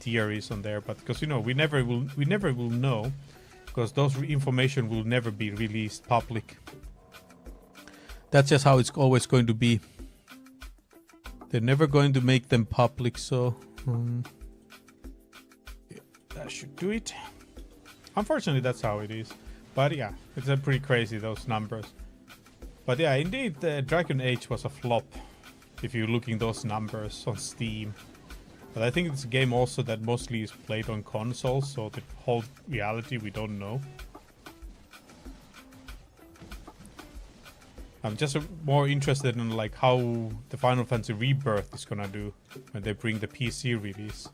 theories on there, but because we never will know, because those information will never be released public. That's just how it's always going to be. They're never going to make them public, so that should do it. Unfortunately, that's how it is. But yeah, it's pretty crazy, those numbers. But yeah, indeed, Dragon Age was a flop if you're looking those numbers on Steam. But I think it's a game also that mostly is played on consoles, so the whole reality we don't know. I'm just more interested in like how the Final Fantasy Rebirth is gonna do when they bring the PC release.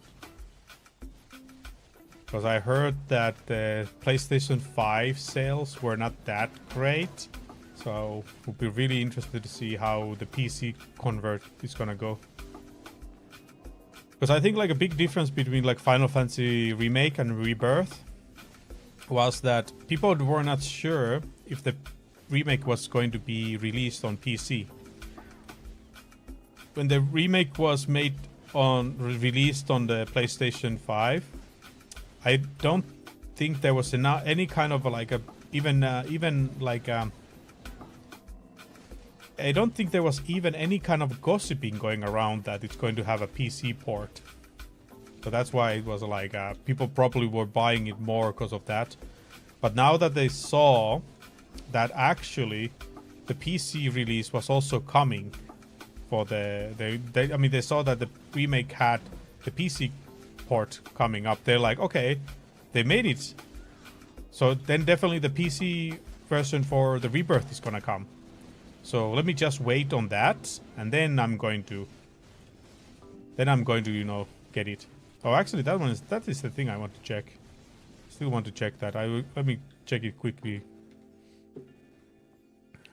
Because I heard that the PlayStation 5 sales were not that great. So we'll be really interested to see how the PC convert is gonna go. Because I think like a big difference between like Final Fantasy Remake and Rebirth was that people were not sure if the remake was going to be released on PC. When the remake was released on the PlayStation 5, I don't think there was any kind of like I don't think there was even any kind of gossiping going around that it's going to have a PC port. So that's why it was like people probably were buying it more because of that. But now that they saw that actually the PC release was also coming for they saw that the remake had the PC port coming up. They're like, okay, they made it, so then definitely the PC version for the Rebirth is gonna come. So let me just wait on that, and then I'm going to get it. Oh, actually, that is the thing I want to check. Still want to check that. Let me check it quickly.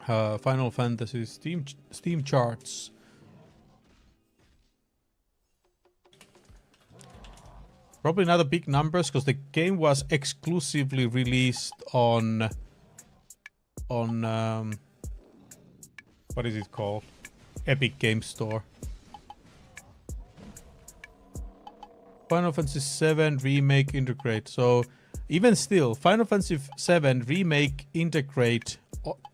Final Fantasy Steam charts. Probably not a big numbers because the game was exclusively released on what is it called? Epic Game Store. Final Fantasy VII Remake Integrate. So even still, Final Fantasy VII Remake Integrate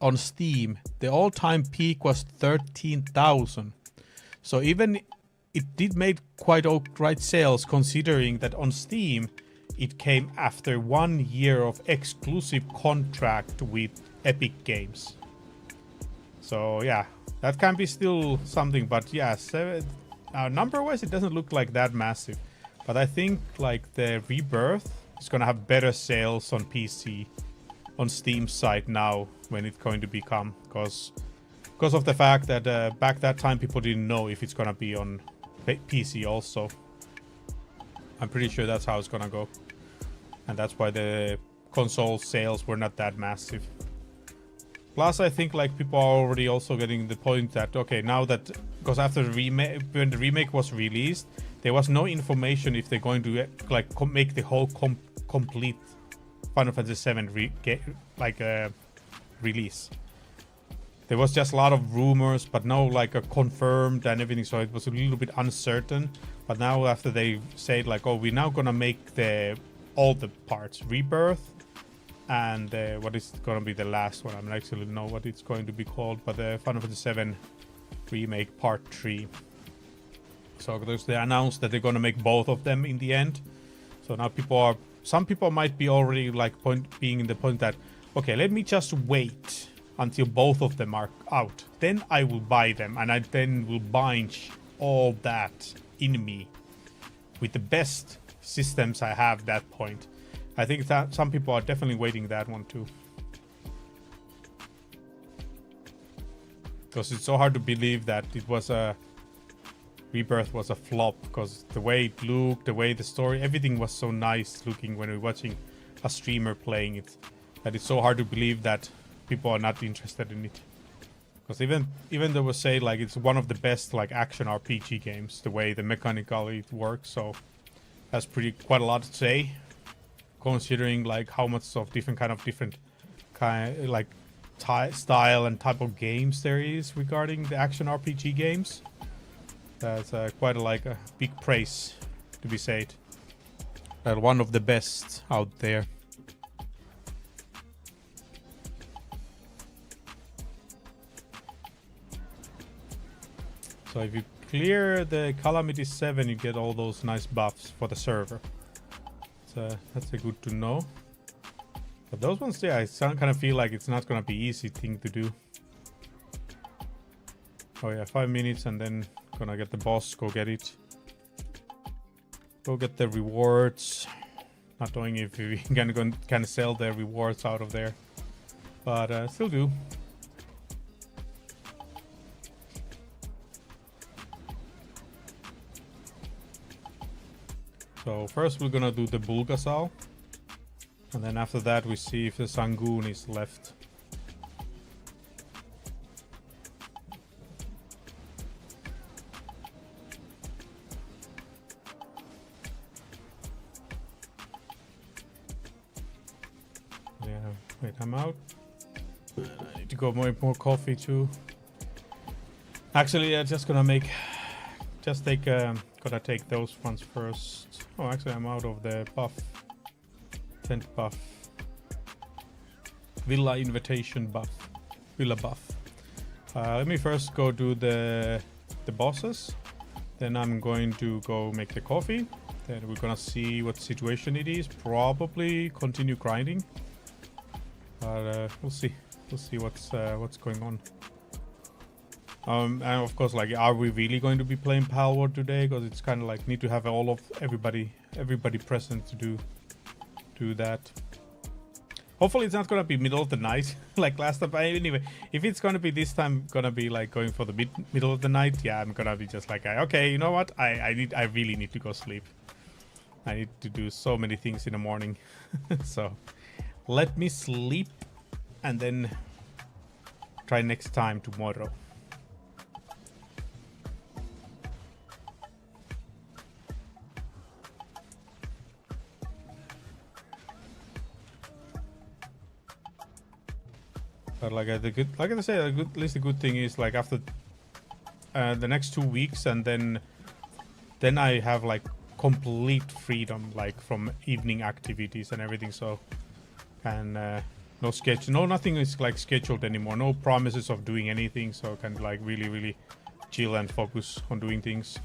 on Steam, the all-time peak was 13,000. So even it did make quite alright sales, considering that on Steam it came after 1 year of exclusive contract with Epic Games. So yeah, that can be still something, but yeah, number-wise it doesn't look like that massive. But I think like the Rebirth is gonna have better sales on PC, on Steam side now when it's going to become, because of the fact that back that time people didn't know if it's gonna be on PC also. I'm pretty sure that's how it's gonna go, and that's why the console sales were not that massive. Plus, I think like people are already also getting the point that okay, now that because after the remake, when the remake was released, there was no information if they're going to like make the whole complete Final Fantasy VII release. There was just a lot of rumors, but no like a confirmed and everything, so it was a little bit uncertain. But now after they said like, oh, we're now gonna make all the parts Rebirth, and what is gonna be the last one? I don't actually know what it's going to be called, but the Final Fantasy VII Remake Part 3. So they announced that they're gonna make both of them in the end. So now some people might be already like being in the point that okay, let me just wait until both of them are out. Then I will buy them, and I then will bind all that in me with the best systems I have at that point. I think that some people are definitely waiting that one too. Because it's so hard to believe that it was Rebirth was a flop, because the way it looked, the way the story, everything was so nice looking when we're watching a streamer playing it, that it's so hard to believe that people are not interested in it. Because even though we say like it's one of the best like action RPG games, the way the mechanically it works, so that's quite a lot to say, considering like how much of different like style and type of games there is regarding the action RPG games. That's quite a big praise to be said. One of the best out there. So if you clear the Calamity 7, you get all those nice buffs for the server. So that's a good to know. But those ones, yeah, I kind of feel like it's not gonna be easy thing to do. Oh yeah, 5 minutes and then gonna get the boss, go get it. Go get the rewards. Not knowing if we can sell the rewards out of there. But still do. So first we're gonna do the Bulgasal. And then after that we see if the Sangoon is left. Yeah, wait, I'm out. I need to go more coffee too. Actually, I'm just gonna make, gotta take those ones first. Oh, actually, I'm out of the buff. Tent buff. Villa invitation buff. Villa buff. Let me first go do the bosses. Then I'm going to go make the coffee. Then we're gonna see what situation it is. Probably continue grinding. But we'll see. We'll see what's going on. And of course, like, are we really going to be playing Palworld today? Because it's kind of like need to have all of everybody present to do that. Hopefully, it's not gonna be middle of the night like last time. Anyway, if it's gonna be this time, gonna be like going for the middle of the night, yeah, I'm gonna be just like, okay, you know what? I really need to go sleep. I need to do so many things in the morning. So let me sleep and then try next time tomorrow. But like I say, at least the good thing is like after the next 2 weeks, and then I have like complete freedom, like from evening activities and everything. So, and no schedule, nothing is like scheduled anymore. No promises of doing anything. So kind of like really chill and focus on doing things.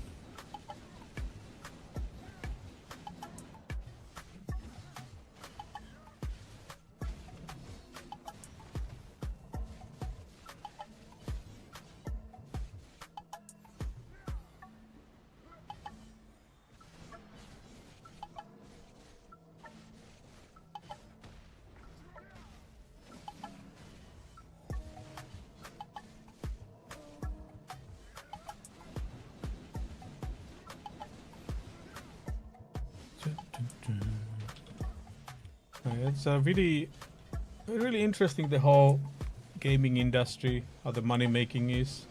It's really interesting, the whole gaming industry, how the money making is.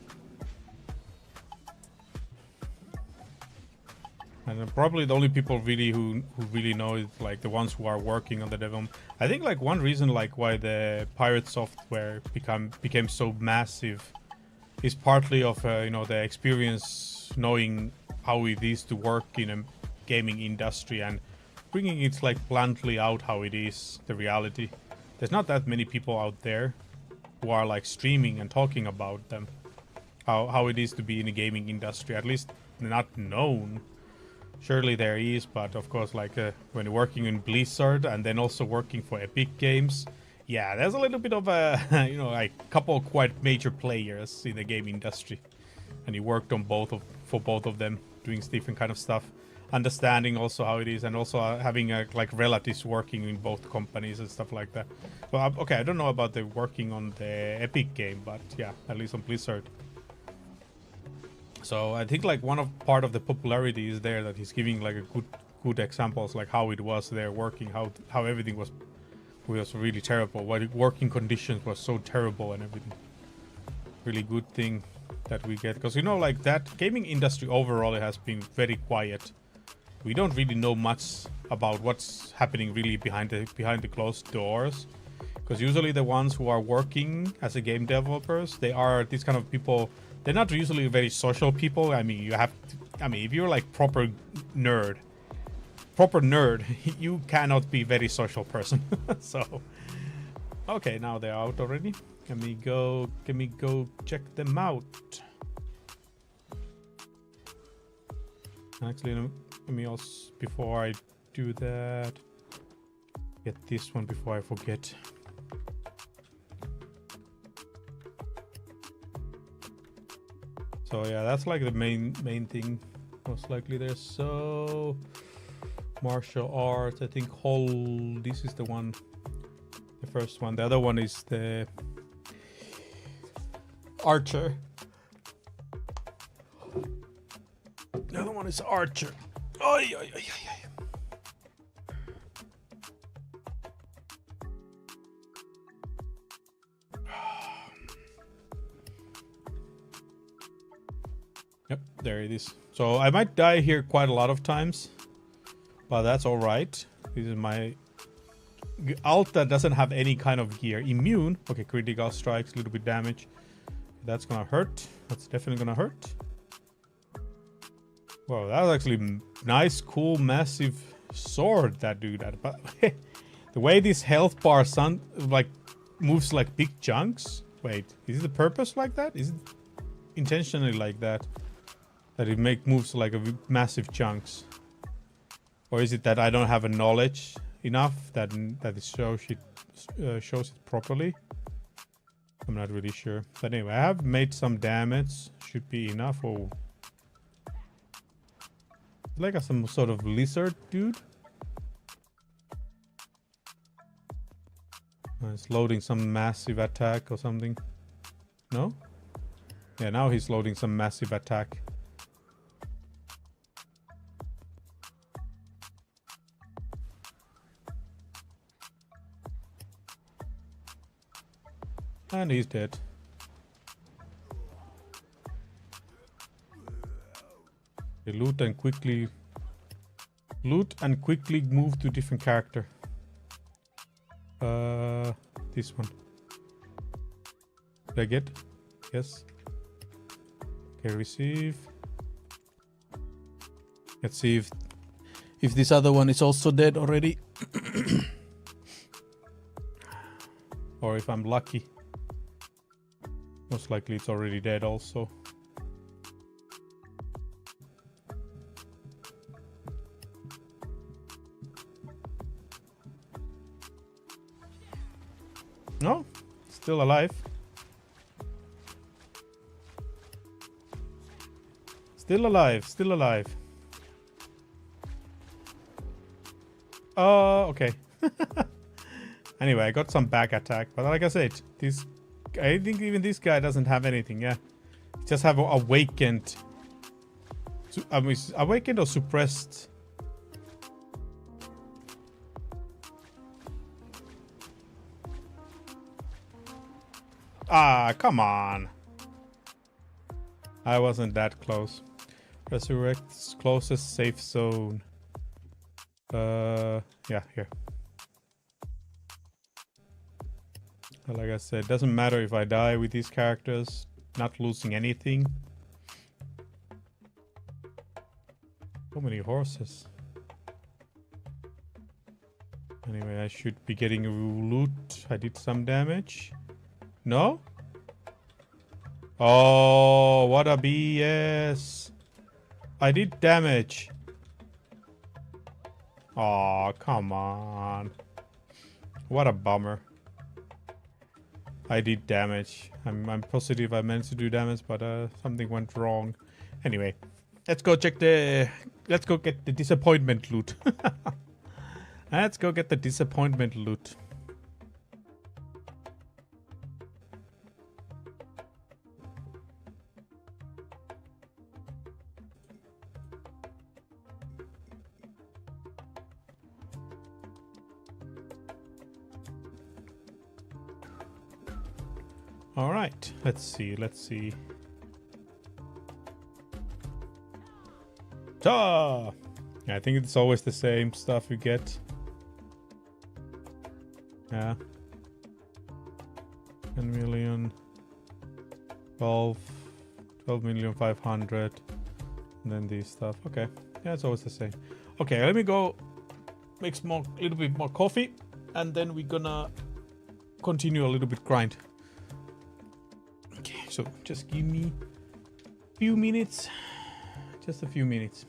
And probably the only people really who really know is like the ones who are working on the development. I think like one reason like why the pirate software became so massive is partly of the experience, knowing how it is to work in a gaming industry and bringing it like bluntly out how it is, the reality. There's not that many people out there who are like streaming and talking about them, how it is to be in the gaming industry, at least not known. Surely there is, but of course, like when you're working in Blizzard and then also working for Epic Games, yeah, there's a little bit of a like couple quite major players in the game industry, and you worked on for both of them, doing different kind of stuff, understanding also how it is, and also having like relatives working in both companies and stuff like that. Well, okay, I don't know about the working on the Epic game, but yeah, at least on Blizzard. So I think like part of the popularity is there, that he's giving like a good examples, like how it was there working, how everything was really terrible, why the working conditions was so terrible and everything. Really good thing that we get, because like that gaming industry overall, it has been very quiet. We don't really know much about what's happening really behind the closed doors, because usually the ones who are working as a game developers, they are these kind of people. They're not usually very social people. I mean, if you're like proper nerd, proper nerd, you cannot be very social person. So, okay, now they're out already. Can we go check them out? Actually, let me also, before I do that, get this one before I forget. So yeah, that's like the main thing. Most likely there's so martial arts. I think this is the one, the first one. The other one is the archer. The other one is archer. Oy, oy, oy, oy. Yep, there it is. So I might die here quite a lot of times, but that's all right. This is my alt that doesn't have any kind of gear. Immune. Okay, critical strikes, a little bit damage. That's gonna hurt. That's definitely gonna hurt. Wow, that was actually nice, cool, massive sword that dude had. But the way this health bar like moves like big chunks. Wait, is it the purpose like that? Is it intentionally like that? That it moves like a massive chunks? Or is it that I don't have a knowledge enough that it shows it properly? I'm not really sure. But anyway, I have made some damage. Should be enough. Oh, like some sort of lizard dude. It's loading some massive attack or something. No? Yeah, now he's loading some massive attack. And he's dead. Okay, loot and quickly move to different character. This one. Did I get? Yes. Okay, receive. Let's see if this other one is also dead already. Or if I'm lucky. Most likely it's already dead also. No, still alive. Still alive, still alive. Oh, okay. Anyway, I got some back attack, but like I said, I think even this guy doesn't have anything, yeah. He just have awakened. Awakened or suppressed? Ah, come on. I wasn't that close. Resurrects closest safe zone. Yeah, here. Like I said, doesn't matter if I die with these characters, not losing anything. So many horses. Anyway, I should be getting loot. I did some damage. No? Oh, what a BS. I did damage. Oh, come on. What a bummer. I did damage. I'm positive I meant to do damage, but something went wrong. Anyway, let's go get the disappointment loot. Let's go get the disappointment loot. All right, let's see. Ta! Yeah, I think it's always the same stuff you get. Yeah. 10 million. 12 million 500. And then these stuff. Okay. Yeah, it's always the same. Okay, let me go make a little bit more coffee, and then we're gonna continue a little bit grind. Okay, so just give me a few minutes, just a few minutes.